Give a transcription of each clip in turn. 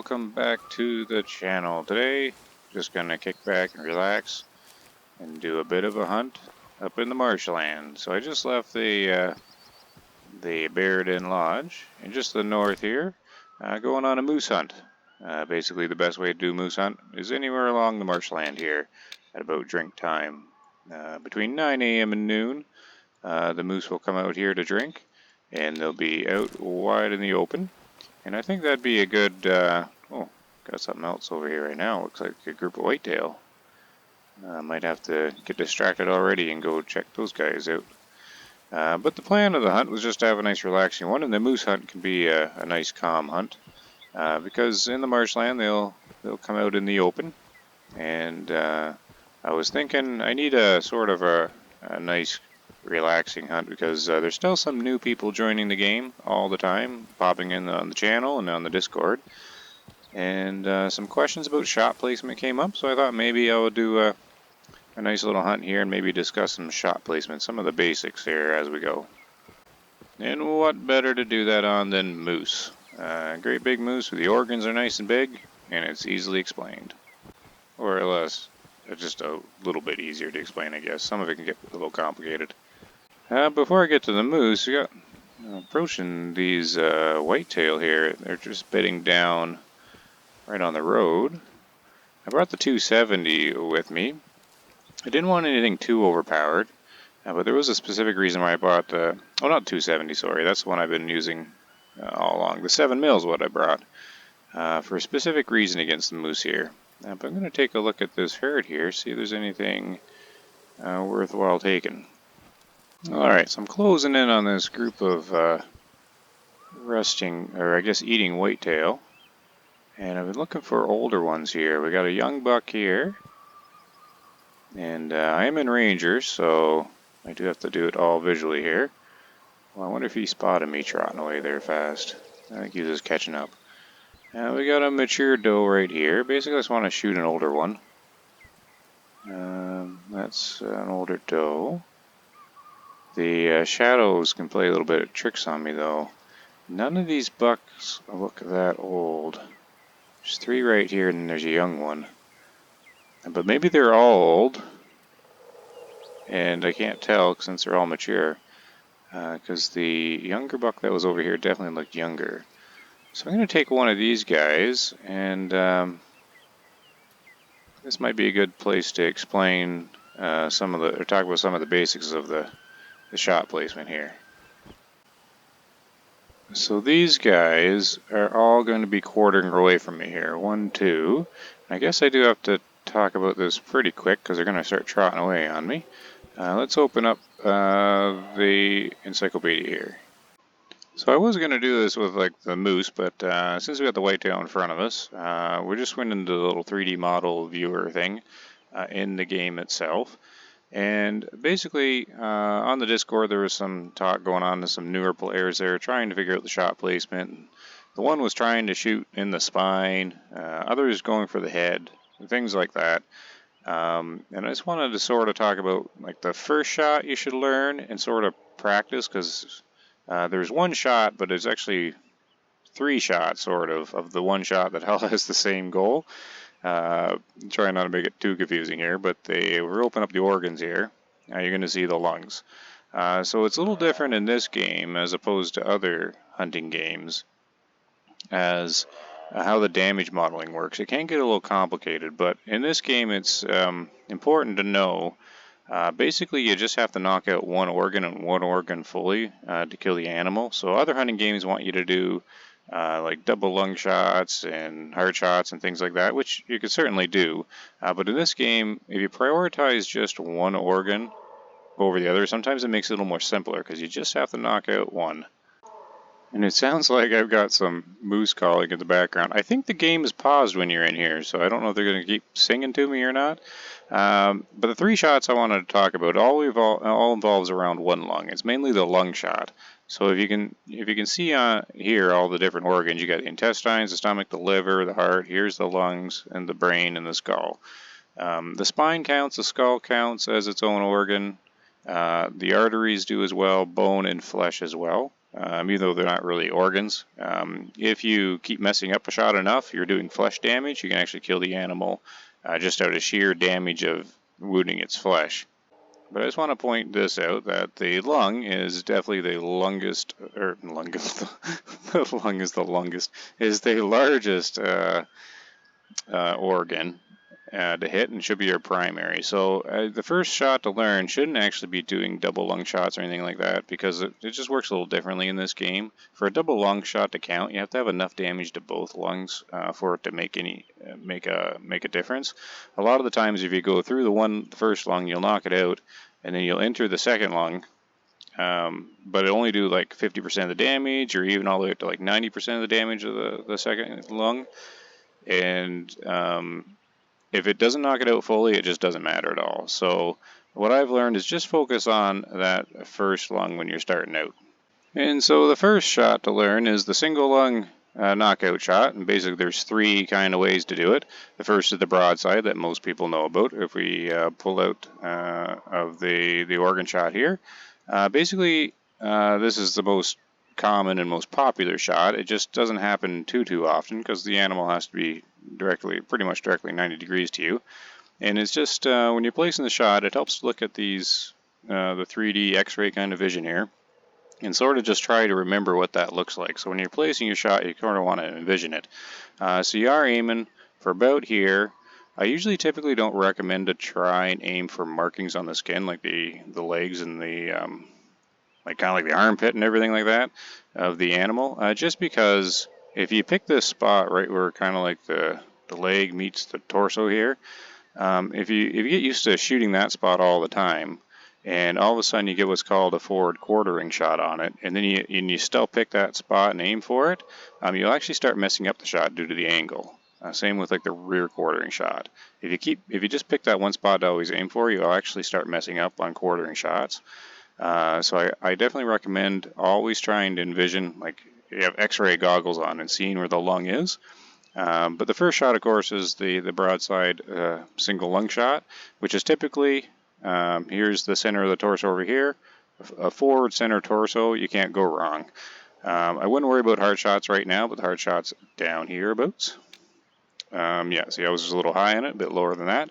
welcome back to the channel. Today, just gonna kick back and relax and do a bit of a hunt up in the marshland. So I just left the Barrett Lodge in just the north here, going on a moose hunt. Basically, the best way to do moose hunt is anywhere along the marshland here at about drink time. Between 9 a.m. and noon, the moose will come out here to drink, and they'll be out wide in the open. And I think that'd be a good, oh, got something else over here right now. Looks like a group of whitetail. Might have to get distracted already and go check those guys out. But the plan of the hunt was just to have a nice relaxing one, and the moose hunt can be a nice calm hunt. Because in the marshland they'll come out in the open. And I was thinking I need a sort of a nice relaxing hunt because there's still some new people joining the game all the time, popping in on the channel and on the Discord, and some questions about shot placement came up, so I thought maybe I would do a nice little hunt here and maybe discuss some shot placement, some of the basics here as we go. And what better to do that on than moose? Great big moose where the organs are nice and big and it's easily explained, or less. Just a little bit easier to explain, I guess. Some of it can get a little complicated. Before I get to the moose, we got approaching these whitetail here. They're just bedding down right on the road. I brought the 270 with me. I didn't want anything too overpowered, but there was a specific reason why I bought the, oh, not 270, sorry, that's the one I've been using all along. The 7mm is what I brought for a specific reason against the moose here. But I'm going to take a look at this herd here, see if there's anything worthwhile taking. Alright, so I'm closing in on this group of resting, or I guess eating whitetail. And I've been looking for older ones here. We got a young buck here. And I am in Ranger, so I do have to do it all visually here. Well, I wonder if he spotted me trotting away there fast. I think he was just catching up. We got a mature doe right here. Basically, I just want to shoot an older one. That's an older doe. The shadows can play a little bit of tricks on me, though. None of these bucks look that old. There's 3 right here, and then there's a young one. But maybe they're all old, and I can't tell since they're all mature. Because the younger buck that was over here definitely looked younger. So I'm going to take one of these guys, and this might be a good place to explain or talk about some of the basics of the shot placement here. So these guys are all going to be quartering away from me here. 1, 2. I guess I do have to talk about this pretty quick because they're going to start trotting away on me. Let's open up the encyclopedia here. So I was going to do this with like the moose, but since we got the whitetail in front of us, we're just went into the little 3D model viewer thing in the game itself. And basically, on the Discord, there was some talk going on to some newer players there trying to figure out the shot placement. The one was trying to shoot in the spine, others going for the head, things like that. And I just wanted to sort of talk about like the first shot you should learn and sort of practice, because there's one shot, but there's actually 3 shots sort of the one shot that all has the same goal. Trying not to make it too confusing here, but we're opening up the organs here. Now you're going to see the lungs. So it's a little different in this game as opposed to other hunting games as how the damage modeling works. It can get a little complicated, but in this game it's important to know. Basically, you just have to knock out one organ and one organ fully to kill the animal. So other hunting games want you to do like double lung shots and heart shots and things like that, which you could certainly do. But in this game, if you prioritize just one organ over the other, sometimes it makes it a little more simpler because you just have to knock out one. And it sounds like I've got some moose calling in the background. I think the game is paused when you're in here, so I don't know if they're going to keep singing to me or not. But the 3 shots I wanted to talk about all involves around one lung. It's mainly the lung shot. So if you can see here all the different organs, you got the intestines, the stomach, the liver, the heart. Here's the lungs and the brain and the skull. The spine counts, the skull counts as its own organ. The arteries do as well, bone and flesh as well. even though they're not really organs. If you keep messing up a shot enough, you're doing flesh damage. You can actually kill the animal just out of sheer damage of wounding its flesh. But I just want to point this out that the lung is definitely the longest, or longest, the lung is the longest, is the largest organ to hit and should be your primary. So the first shot to learn shouldn't actually be doing double lung shots or anything like that because it just works a little differently in this game. For a double lung shot to count, you have to have enough damage to both lungs for it to make a difference. A lot of the times, if you go through the first lung, you'll knock it out, and then you'll enter the second lung. But it only do like 50% of the damage, or even all the way up to like 90% of the damage of the second lung. And if it doesn't knock it out fully, it just doesn't matter at all. So what I've learned is just focus on that first lung when you're starting out. And so the first shot to learn is the single lung knockout shot, and basically there's three kind of ways to do it. The first is the broadside that most people know about. If we pull out of the organ shot here, basically this is the most common and most popular shot. It just doesn't happen too often because the animal has to be pretty much directly 90 degrees to you. And it's just when you're placing the shot, it helps to look at these the 3D X-ray kind of vision here, and sort of just try to remember what that looks like. So when you're placing your shot, you kind of want to envision it. So you are aiming for about here. I usually typically don't recommend to try and aim for markings on the skin, like the legs and the like kind of like the armpit and everything like that of the animal, just because if you pick this spot right where kind of like the leg meets the torso here, if you get used to shooting that spot all the time, and all of a sudden you get what's called a forward quartering shot on it, and then you still pick that spot and aim for it, you'll actually start messing up the shot due to the angle. Same with like the rear quartering shot. If you just pick that one spot to always aim for, you'll actually start messing up on quartering shots. So I definitely recommend always trying to envision, like you have X-ray goggles on and seeing where the lung is. But the first shot, of course, is the broadside single lung shot, which is typically, here's the center of the torso over here, a forward center torso, you can't go wrong. I wouldn't worry about hard shots right now, but the hard shot's down hereabouts. Yeah, see I was just a little high on it, a bit lower than that.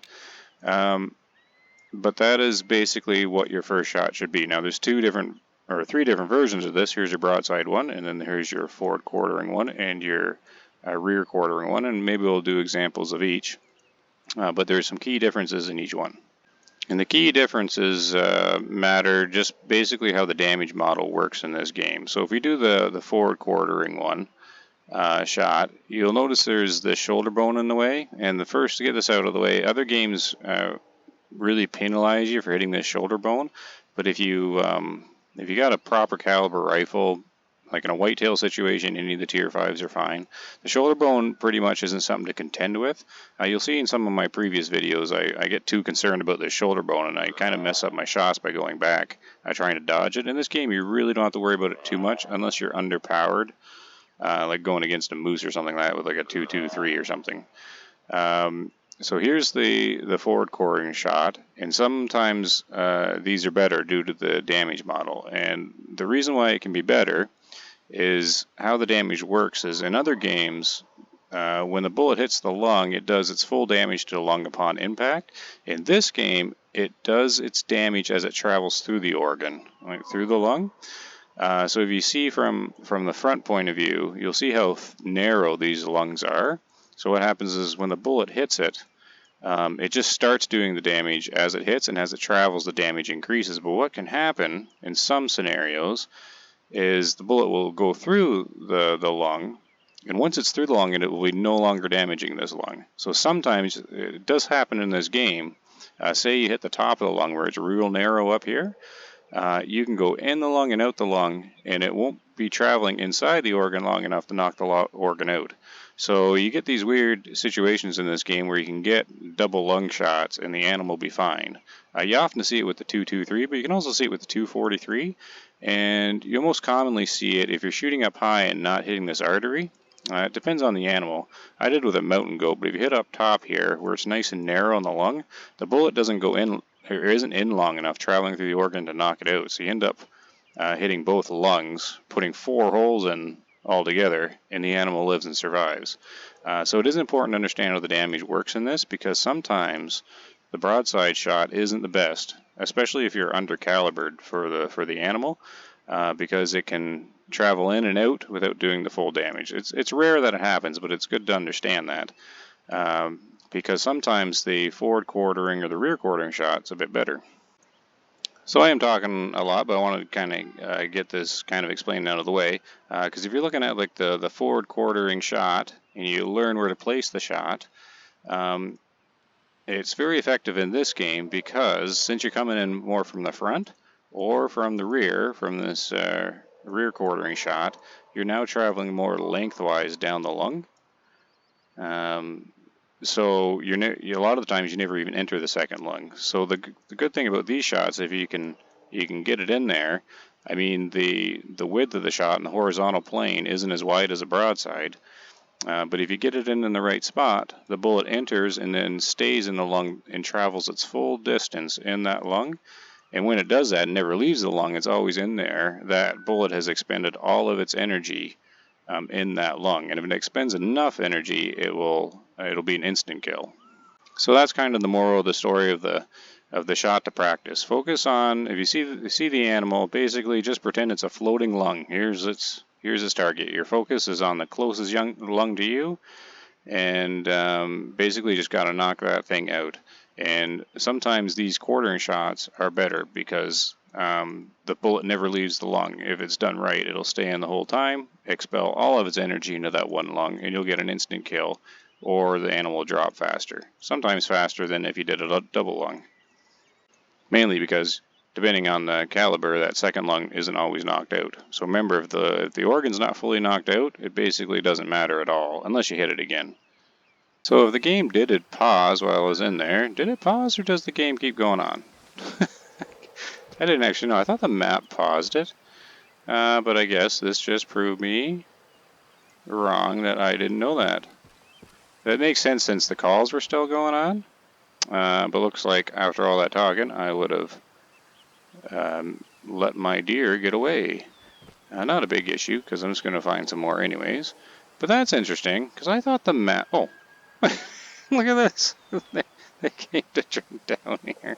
But that is basically what your first shot should be. Now there's three different versions of this. Here's your broadside one, and then here's your forward quartering one, and your rear quartering one, and maybe we'll do examples of each. But there's some key differences in each one. And the key differences matter just basically how the damage model works in this game. So if we do the forward quartering one shot, you'll notice there's the shoulder bone in the way. And the first to get this out of the way, other games really penalize you for hitting this shoulder bone. But if you got a proper caliber rifle, like in a whitetail situation, any of the tier 5s are fine. The shoulder bone pretty much isn't something to contend with. You'll see in some of my previous videos, I get too concerned about the shoulder bone, and I kind of mess up my shots by going back, trying to dodge it. In this game, you really don't have to worry about it too much, unless you're underpowered, like going against a moose or something like that with like a 2-2-3 or something. So here's the forward quartering shot, and sometimes these are better due to the damage model. And the reason why it can be better is how the damage works is in other games, when the bullet hits the lung, it does its full damage to the lung upon impact. In this game, it does its damage as it travels through the organ, like through the lung. So if you see from the front point of view, you'll see how narrow these lungs are. So what happens is when the bullet hits it, it just starts doing the damage as it hits, and as it travels, the damage increases. But what can happen in some scenarios is the bullet will go through the lung, and once it's through the lung, it will be no longer damaging this lung. So sometimes it does happen in this game. Say you hit the top of the lung where it's real narrow up here. You can go in the lung and out the lung, and it won't be traveling inside the organ long enough to knock the organ out. So you get these weird situations in this game where you can get double lung shots and the animal will be fine. You often see it with the 2-2-3, but you can also see it with the 2-43, and you'll most commonly see it if you're shooting up high and not hitting this artery. It depends on the animal. I did with a mountain goat, but if you hit up top here where it's nice and narrow in the lung, the bullet doesn't go in, or isn't in long enough traveling through the organ to knock it out. So you end up hitting both lungs, putting 4 holes in altogether, and the animal lives and survives. So it is important to understand how the damage works in this, because sometimes the broadside shot isn't the best, especially if you're undercalibered for the animal, because it can travel in and out without doing the full damage. It's rare that it happens, but it's good to understand that, because sometimes the forward quartering or the rear quartering shot's a bit better. So I am talking a lot, but I want to kind of get this kind of explained out of the way, because if you're looking at like the forward quartering shot and you learn where to place the shot, um, it's very effective in this game, because since you're coming in more from the front or from the rear, from this rear quartering shot, you're now traveling more lengthwise down the lung. So a lot of the times you never even enter the second lung. So the good thing about these shots, if you can get it in there, I mean the width of the shot in the horizontal plane isn't as wide as a broadside, but if you get it in the right spot, the bullet enters and then stays in the lung and travels its full distance in that lung. And when it does that, it never leaves the lung, it's always in there. That bullet has expended all of its energy in that lung, and if it expends enough energy, it'll be an instant kill. So that's kind of the moral of the story of the shot to practice. Focus on, if you see the animal, basically just pretend it's a floating lung. Here's its target. Your focus is on the closest lung to you, and basically just got to knock that thing out. And sometimes these quartering shots are better, because the bullet never leaves the lung. If it's done right, it'll stay in the whole time, expel all of its energy into that one lung, and you'll get an instant kill, or the animal will drop faster. Sometimes faster than if you did a double lung. Mainly because, depending on the caliber, that second lung isn't always knocked out. So remember, if the organ's not fully knocked out, it basically doesn't matter at all, unless you hit it again. So if the game did pause while I was in there, did it pause or does the game keep going on? I didn't actually know. I thought the map paused it. But I guess this just proved me wrong, that I didn't know that. That makes sense since the calls were still going on. But looks like after all that talking, I would have let my deer get away. Not a big issue, because I'm just going to find some more anyways. But that's interesting, because I thought the map... Oh, look at this. They came to drink down here.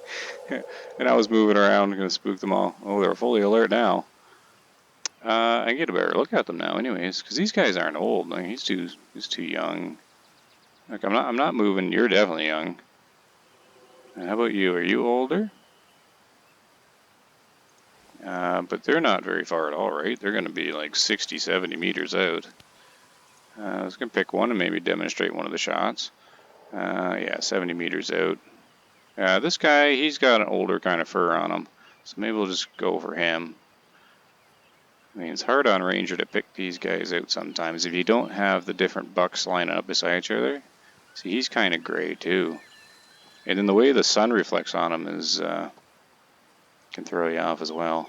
And I was moving around, going to spook them all. Oh, they're fully alert now. I get a better look at them now anyways, because these guys aren't old. Like, he's too young. Like, I'm not moving. You're definitely young. And how about you? Are you older? But they're not very far at all, right? They're going to be like 60, 70 meters out. I was going to pick one and maybe demonstrate one of the shots. Yeah, 70 meters out. This guy, he's got an older kind of fur on him, so maybe we'll just go for him. I mean, it's hard on Ranger to pick these guys out sometimes if you don't have the different bucks lining up beside each other. See, he's kind of gray too. And then the way the sun reflects on him is can throw you off as well.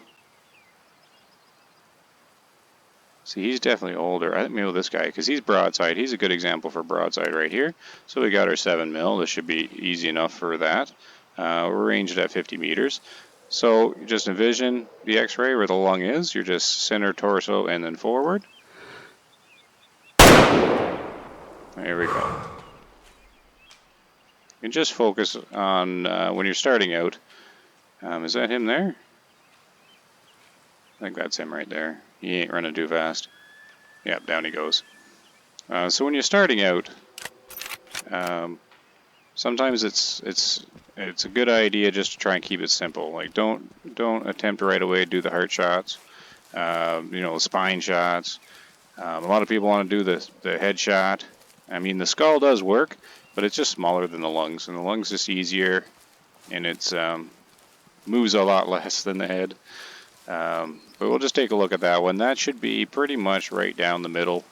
See, he's definitely older. I think maybe this guy, because he's broadside. He's a good example for broadside right here. So we got our 7 mil. This should be easy enough for that. We're ranged at 50 meters. So just envision the X-ray where the lung is. You're just center, torso, and then forward. There we go. And just focus on when you're starting out. Is that him there? I think that's him right there. He ain't running too fast. Yeah, down he goes. So when you're starting out, sometimes it's a good idea just to try and keep it simple. Like don't attempt to right away do the heart shots, spine shots. A lot of people want to do the head shot. I mean, the skull does work, but it's just smaller than the lungs, and the lungs just easier, and it's moves a lot less than the head. But we'll just take a look at that one. That should be pretty much right down the middle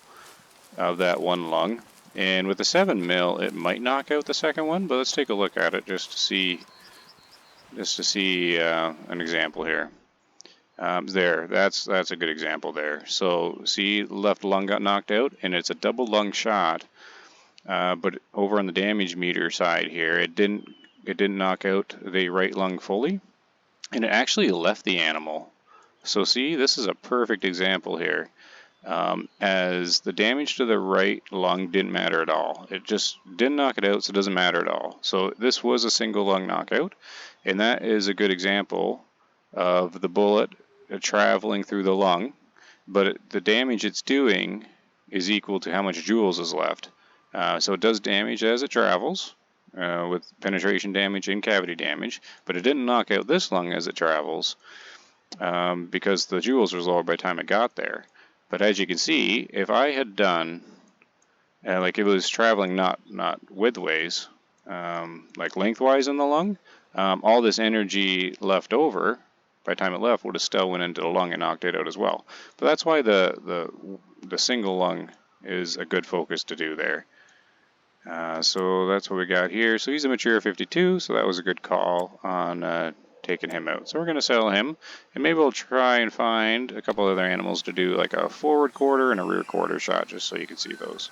of that one lung. And with the 7 mil, it might knock out the second one, but let's take a look at it just to see an example here. There, that's a good example there. So see, left lung got knocked out, and it's a double lung shot. But over on the damage meter side here, it didn't knock out the right lung fully, and it actually left the animal. So see, this is a perfect example here. As the damage to the right lung didn't matter at all. It just didn't knock it out, so it doesn't matter at all. So this was a single lung knockout, and that is a good example of the bullet traveling through the lung, but the damage it's doing is equal to how much joules is left. So it does damage as it travels, with penetration damage and cavity damage, but it didn't knock out this lung as it travels, because the joules was lower by the time it got there. But as you can see, if I had done, like it was traveling not widthways, like lengthwise in the lung, all this energy left over, by the time it left, would have still went into the lung and knocked it out as well. But that's why the single lung is a good focus to do there. So that's what we got here. So he's a mature 52, so that was a good call on taking him out. So we're going to sell him, and maybe we'll try and find a couple other animals to do like a forward quarter and a rear quarter shot, just so you can see those.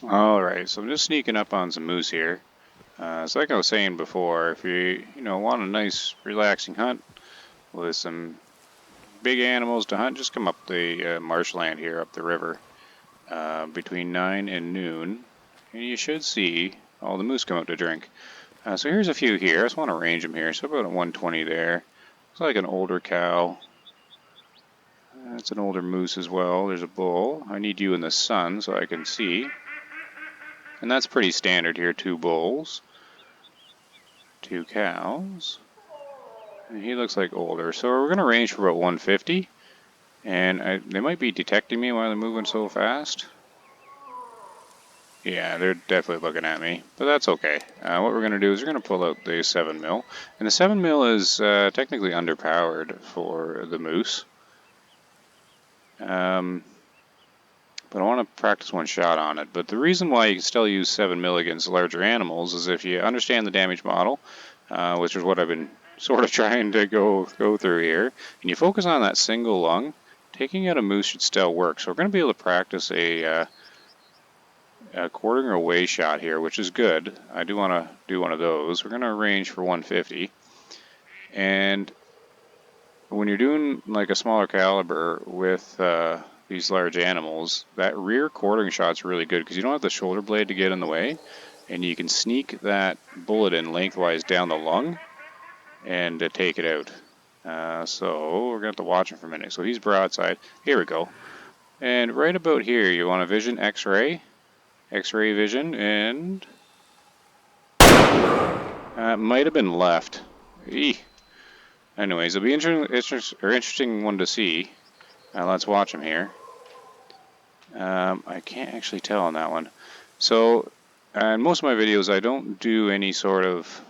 Alright, so I'm just sneaking up on some moose here. So like I was saying before, if you want a nice relaxing hunt with some big animals to hunt, just come up the marshland here, up the river, between 9 and noon, and you should see all the moose come out to drink. So here's a few here. I just want to range them here. So about a 120 there. Looks like an older cow. That's an older moose as well. There's a bull. I need you in the sun so I can see. And that's pretty standard here. 2 bulls. 2 cows. And he looks like older. So we're going to range for about 150. And they might be detecting me while they're moving so fast. Yeah, they're definitely looking at me, but that's okay. What we're going to do is we're going to pull out the 7mm, and the 7mm is technically underpowered for the moose. But I want to practice one shot on it. But the reason why you can still use 7mm against larger animals is if you understand the damage model, which is what I've been sort of trying to go through here, and you focus on that single lung, taking out a moose should still work. So we're going to be able to practice a quartering away shot here, which is good. I do want to do one of those. We're going to range for 150. And when you're doing like a smaller caliber with these large animals, that rear quartering shot's really good because you don't have the shoulder blade to get in the way, and you can sneak that bullet in lengthwise down the lung and take it out. So we're going to have to watch him for a minute. So he's broadside. Here we go. And right about here, you want to vision X-ray. X-ray vision, and might have been left. Anyways, it'll be interesting one to see. Let's watch him here. I can't actually tell on that one. So, in most of my videos, I don't do any sort of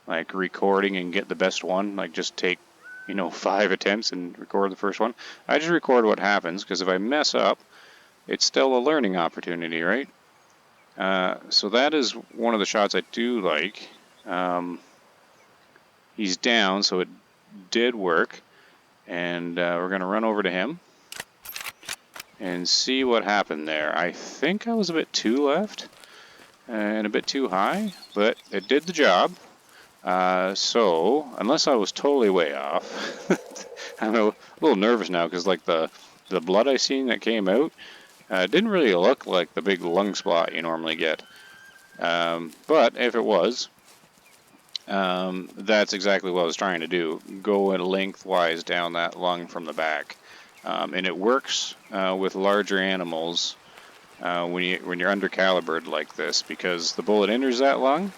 like recording and get the best one. Like just take, 5 attempts and record the first one. I just record what happens because if I mess up, it's still a learning opportunity, right? So that is one of the shots I do like. He's down, so it did work. And we're going to run over to him and see what happened there. I think I was a bit too left and a bit too high, but it did the job. So, unless I was totally way off, I'm a little nervous now because like the blood I seen that came out, didn't really look like the big lung spot you normally get. But if it was, that's exactly what I was trying to do. Go lengthwise down that lung from the back. And it works with larger animals when you're under calibered like this, because the bullet enters that lung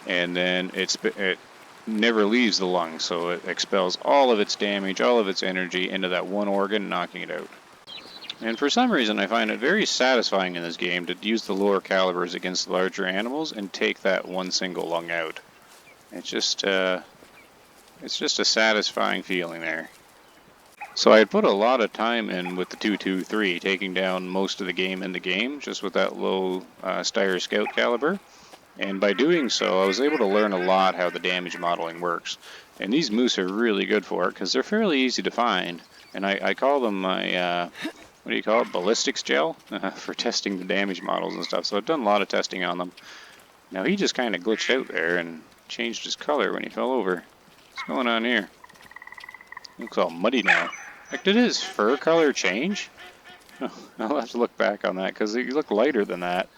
and then it never leaves the lung, so it expels all of its damage, all of its energy into that one organ, knocking it out. And for some reason I find it very satisfying in this game to use the lower calibers against the larger animals and take that one single lung out. It's just a satisfying feeling there. So I had put a lot of time in with the 223, taking down most of the game in the game, just with that low Steyr Scout caliber. And by doing so, I was able to learn a lot how the damage modeling works. And these moose are really good for it, because they're fairly easy to find. And I call them my, what do you call it, ballistics gel, for testing the damage models and stuff. So I've done a lot of testing on them. Now he just kind of glitched out there and changed his color when he fell over. What's going on here? Looks all muddy now. Like, did his fur color change? Oh, I'll have to look back on that because he looked lighter than that.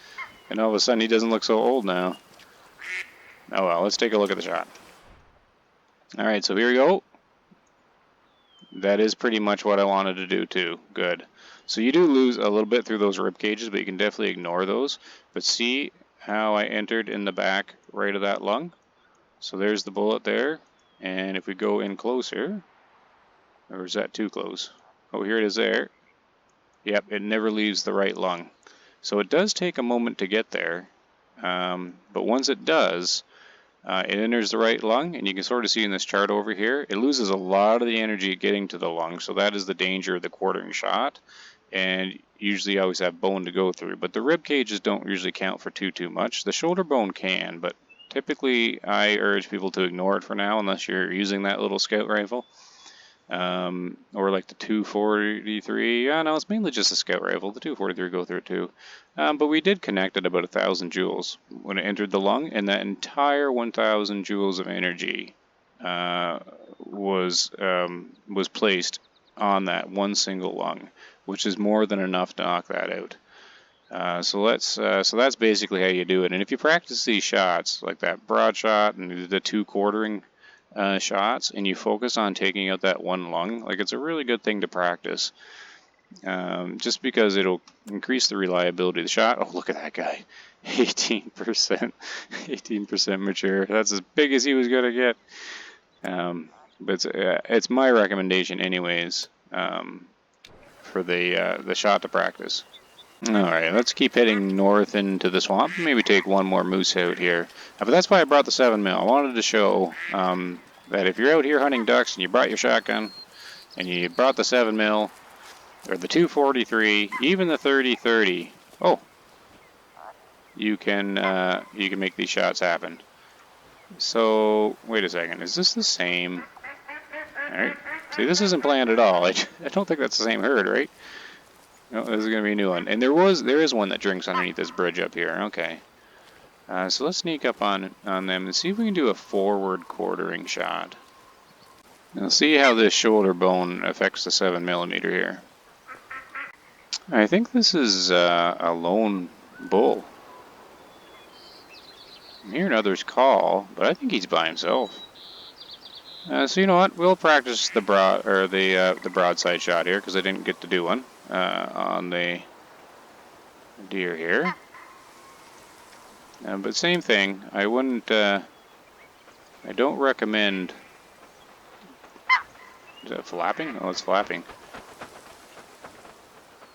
And all of a sudden he doesn't look so old now. Oh well, let's take a look at the shot. Alright, so here we go. That is pretty much what I wanted to do too. Good. So you do lose a little bit through those rib cages, but you can definitely ignore those. But see how I entered in the back right of that lung? So there's the bullet there. And if we go in closer, or is that too close? Oh, here it is there. Yep, it never leaves the right lung. So it does take a moment to get there. But once it does, it enters the right lung, and you can sort of see in this chart over here, it loses a lot of the energy getting to the lung, so that is the danger of the quartering shot, and usually you always have bone to go through. But the rib cages don't usually count for too much. The shoulder bone can, but typically I urge people to ignore it for now unless you're using that little scout rifle. Or like the 243. Yeah, no, it's mainly just a scout rifle. The 243 go through it too. But we did connect at about 1,000 joules when it entered the lung, and that entire 1,000 joules of energy was placed on that one single lung, which is more than enough to knock that out. So that's basically how you do it. And if you practice these shots, like that broad shot and the 2 quartering shots, and you focus on taking out that one lung, like it's a really good thing to practice, just because it'll increase the reliability of the shot. Oh, look at that guy, 18%, 18% mature. That's as big as he was gonna get. But it's my recommendation, anyways, for the shot to practice. Alright, let's keep heading north into the swamp. Maybe take one more moose out here. But that's why I brought the 7mm. I wanted to show that if you're out here hunting ducks and you brought your shotgun and you brought the 7mm or the 243, even the 30-30, oh, you can make these shots happen. So wait a second, is this the same? Alright, see, this isn't planned at all. I don't think that's the same herd, right? No, this is going to be a new one. And there is one that drinks underneath this bridge up here. Okay. So let's sneak up on them and see if we can do a forward quartering shot. Now see how this shoulder bone affects the 7mm here. I think this is a lone bull. I'm hearing others call, but I think he's by himself. So you know what? We'll practice the broadside shot here because I didn't get to do one on the deer here. But same thing. I wouldn't. I don't recommend. Is that flapping? Oh, it's flapping.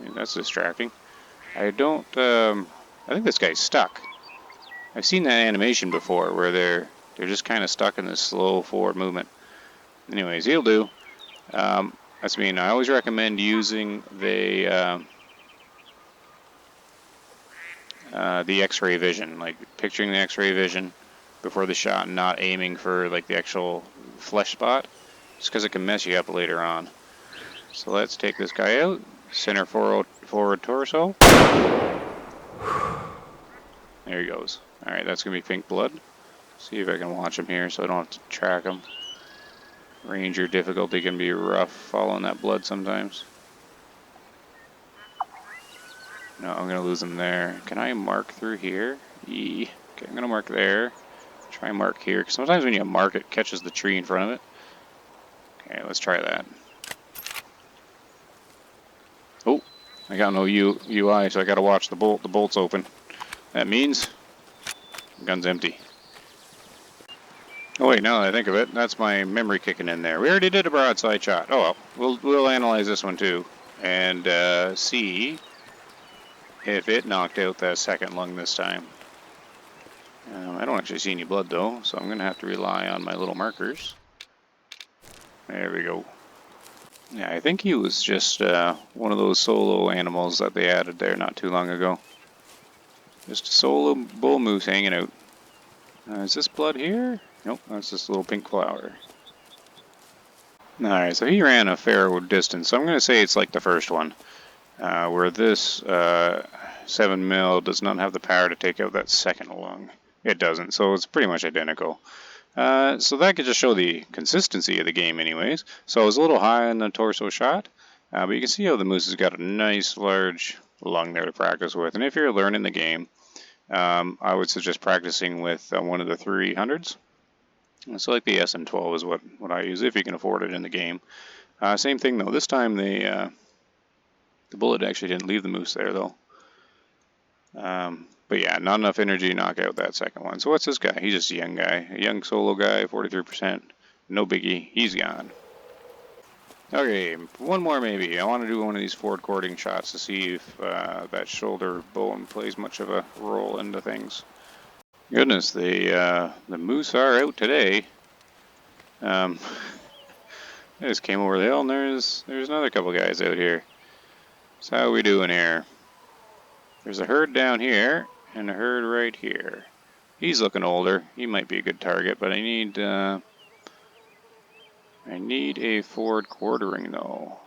I mean, that's distracting. I don't. I think this guy's stuck. I've seen that animation before where they're just kind of stuck in this slow forward movement. Anyways, he'll do. That's mean. I always recommend using the X-ray vision, like picturing the X-ray vision before the shot, and not aiming for like the actual flesh spot, just because it can mess you up later on. So let's take this guy out. Center forward torso. There he goes. All right, that's gonna be pink blood. See if I can watch him here, so I don't have to track him. Ranger difficulty can be rough following that blood sometimes. No, I'm going to lose him there. Can I mark through here? Okay, I'm going to mark there. Try and mark here, because sometimes when you mark it catches the tree in front of it. Okay, let's try that. Oh, I got no UI, so I got to watch the bolt. The bolt's open. That means the gun's empty. Oh wait, now that I think of it, that's my memory kicking in there. We already did a broadside shot. Oh well, we'll analyze this one too, and see if it knocked out that second lung this time. I don't actually see any blood though, so I'm gonna have to rely on my little markers. There we go. Yeah, I think he was just one of those solo animals that they added there not too long ago. Just a solo bull moose hanging out. Is this blood here? Nope, that's this little pink flower. Alright, so he ran a fair distance, so I'm going to say it's like the first one. Where this 7mm does not have the power to take out that second lung. It doesn't, so it's pretty much identical. So that could just show the consistency of the game anyways. So I was a little high on the torso shot, but you can see how the moose has got a nice large lung there to practice with. And if you're learning the game, I would suggest practicing with one of the 300s. So like the SM12 is what I use if you can afford it in the game. Same thing though, this time the bullet actually didn't leave the moose there though. But yeah, not enough energy to knock out that second one. So what's this guy? He's just a young guy. A young solo guy, 43%. No biggie. He's gone. Okay, one more maybe. I want to do one of these forward cording shots to see if that shoulder bone plays much of a role into things. Goodness, the moose are out today. I just came over the hill and there's another couple guys out here. So how are we doing here? There's a herd down here and a herd right here. He's looking older. He might be a good target, but I need a forward quartering though.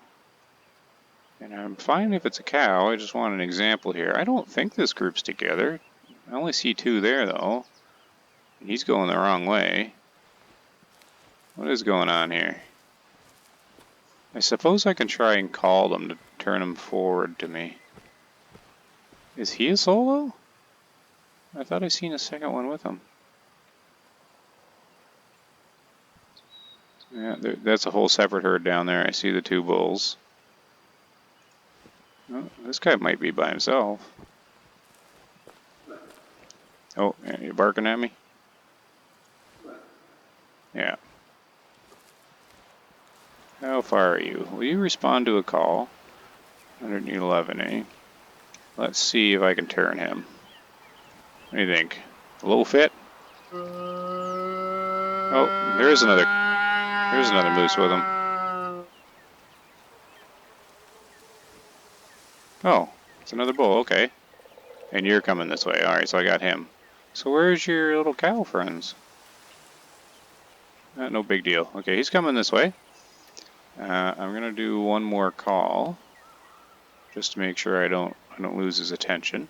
And I'm fine if it's a cow. I just want an example here. I don't think this group's together. I only see two there though. He's going the wrong way. What is going on here? I suppose I can try and call them to turn them forward to me. Is he a solo? I thought I seen a second one with him. Yeah, that's a whole separate herd down there. I see the two bulls. Oh, this guy might be by himself. Oh, yeah, you barking at me? Yeah. How far are you? Will you respond to a call? 111, eh? Let's see if I can turn him. What do you think? Low fit? Oh, there's another moose with him. Oh, it's another bull, okay. And you're coming this way. Alright, so I got him. So where's your little cow friends? No big deal. Okay, he's coming this way. I'm gonna do one more call, just to make sure I don't lose his attention.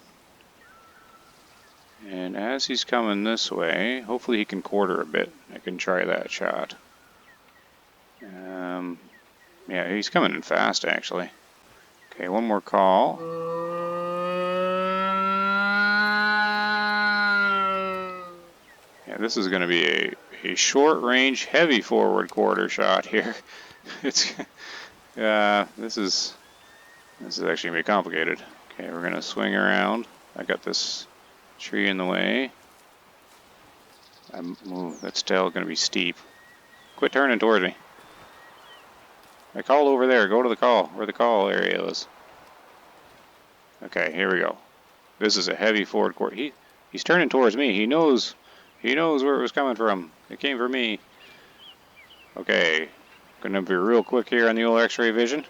And as he's coming this way, hopefully he can quarter a bit. I can try that shot. Yeah, he's coming in fast actually. Okay, one more call. Yeah, this is going to be a short-range, heavy forward quarter shot here. It's this is actually going to be complicated. Okay, we're going to swing around. I got this tree in the way. That's still going to be steep. Quit turning towards me. I called over there. Go to the call, where the call area is. Okay, here we go. This is a heavy forward quarter. He's turning towards me. He knows where it was coming from. It came from me. Okay, gonna be real quick here on the old X-ray vision.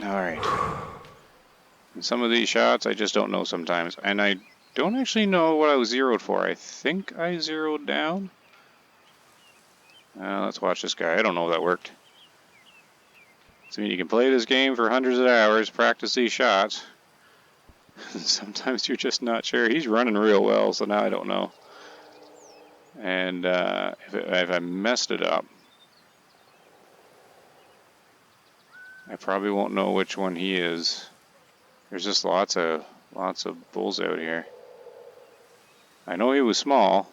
Alright. Some of these shots I just don't know sometimes. And I don't actually know what I was zeroed for. I think I zeroed down. Let's watch this guy. I don't know if that worked. So you can play this game for hundreds of hours, practice these shots. Sometimes you're just not sure. He's running real well, so now I don't know. And if I messed it up, I probably won't know which one he is. There's just lots of bulls out here. I know he was small.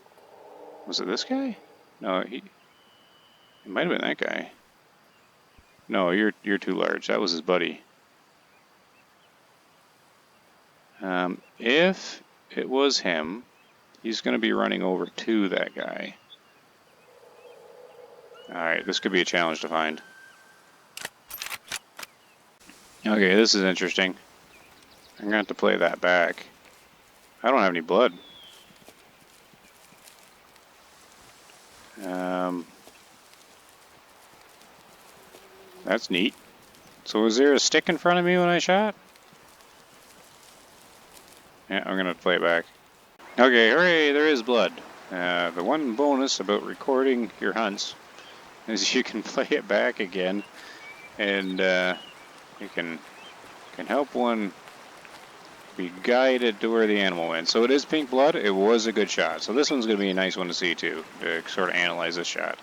Was it this guy? No, it might have been that guy. No, you're too large. That was his buddy. If it was him, he's going to be running over to that guy. Alright, this could be a challenge to find. Okay, this is interesting. I'm going to have to play that back. I don't have any blood. That's neat. So was there a stick in front of me when I shot? Yeah, I'm going to play it back. Okay, hooray, there is blood. The one bonus about recording your hunts is you can play it back again, and you can help one be guided to where the animal went. So it is pink blood. It was a good shot. So this one's going to be a nice one to see too, to sort of analyze this shot.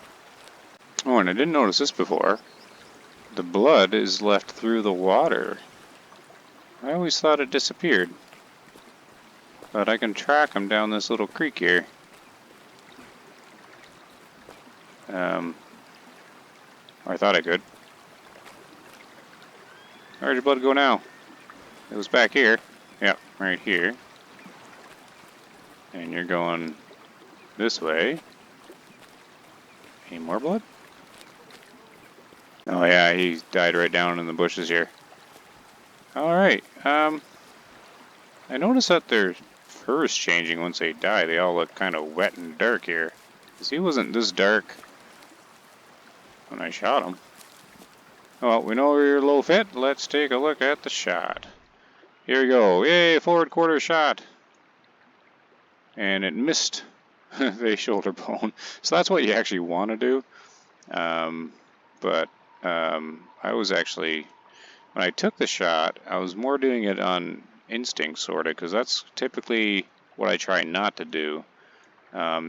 Oh, and I didn't notice this before. The blood is left through the water. I always thought it disappeared. But I can track them down this little creek here. Or I thought I could. Where'd your blood go now? It was back here. Yep, right here. And you're going this way. Any more blood? Oh yeah, he died right down in the bushes here. Alright, I noticed that their fur's changing once they die. They all look kind of wet and dark here. Because he wasn't this dark when I shot him. Well, we know you're low fit. Let's take a look at the shot. Here we go. Yay, forward quarter shot. And it missed the shoulder bone. So that's what you actually want to do. I was actually, when I took the shot, I was more doing it on instinct, sort of, because that's typically what I try not to do.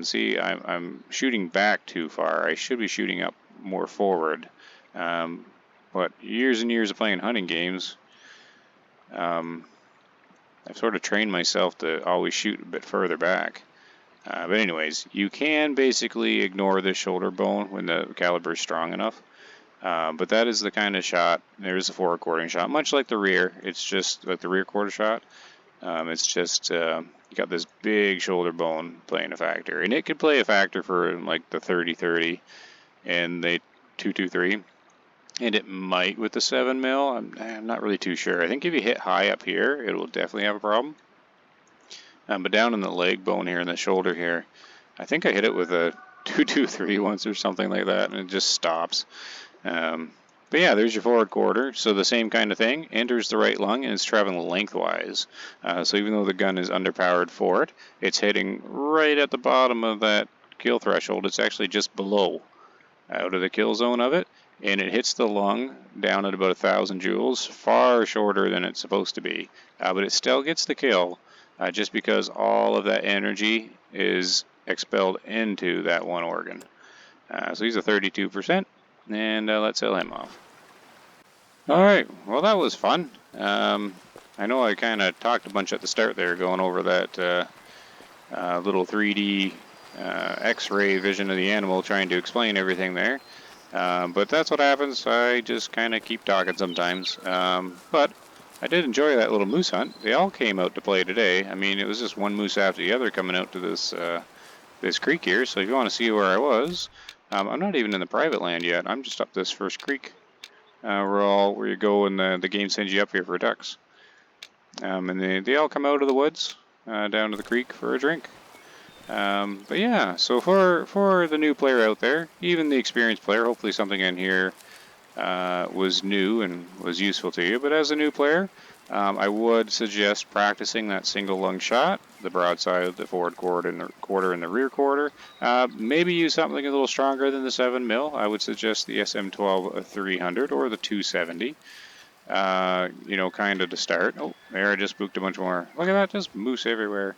See, I'm shooting back too far. I should be shooting up more forward. But years and years of playing hunting games, I've sort of trained myself to always shoot a bit further back. But anyways, you can basically ignore the shoulder bone when the caliber is strong enough. But that is the kind of shot. There's a forward quartering shot, much like the rear. It's just like the rear quarter shot. It's just you got this big shoulder bone playing a factor, and it could play a factor for like the 30-30 and the 223, and it might with the 7mm. I'm not really too sure. I think if you hit high up here, it will definitely have a problem. But down in the leg bone here in the shoulder here, I think I hit it with a 223 once or something like that, and it just stops. But yeah, there's your forward quarter. So the same kind of thing, enters the right lung and it's traveling lengthwise. So even though the gun is underpowered for it, it's hitting right at the bottom of that kill threshold. It's actually just below, out of the kill zone of it, and it hits the lung down at about 1,000 joules, far shorter than it's supposed to be. But it still gets the kill, just because all of that energy is expelled into that one organ. So he's a 32%. And let's sell him off. Alright, well that was fun. I know I kind of talked a bunch at the start there, going over that little 3D X-ray vision of the animal, trying to explain everything there. But that's what happens. I just kind of keep talking sometimes. But I did enjoy that little moose hunt. They all came out to play today. I mean, it was just one moose after the other coming out to this creek here. So if you want to see where I was, I'm not even in the private land yet. I'm just up this first creek, where you go and the game sends you up here for ducks. And they all come out of the woods down to the creek for a drink. But yeah, so for the new player out there, even the experienced player, hopefully something in here was new and was useful to you. But as a new player, I would suggest practicing that single lung shot, the broadside, the forward quarter, and the rear quarter. Maybe use something a little stronger than the 7mm. I would suggest the SM12 300 or the 270. Kind of to start. Oh, there, I just spooked a bunch more. Look at that, just moose everywhere.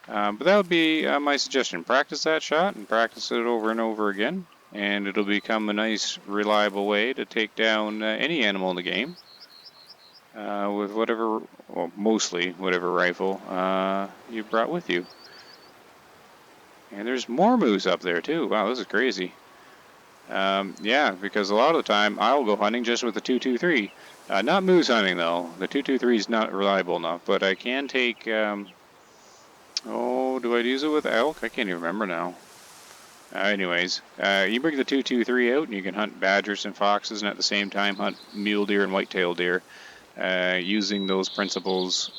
But that would be my suggestion. Practice that shot and practice it over and over again, and it'll become a nice, reliable way to take down any animal in the game. With whatever, well, mostly whatever rifle you brought with you. And there's more moose up there too. Wow, this is crazy. Yeah, because a lot of the time I'll go hunting just with the 223. Not moose hunting though. The 223 is not reliable enough, but I can take. Oh, do I use it with elk? I can't even remember now. Anyways, you bring the 223 out and you can hunt badgers and foxes, and at the same time hunt mule deer and white-tailed deer. Using those principles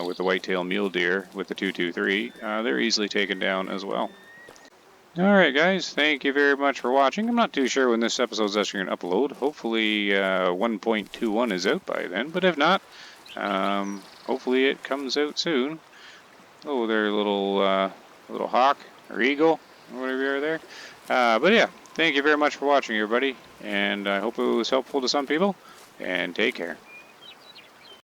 with the whitetail mule deer with the 223, they're easily taken down as well. Alright guys, thank you very much for watching. I'm not too sure when this episode is actually going to upload. Hopefully 1.21 is out by then, but if not, hopefully it comes out soon. Oh, there, little hawk or eagle or whatever you are there. But yeah, thank you very much for watching everybody, and I hope it was helpful to some people, and take care.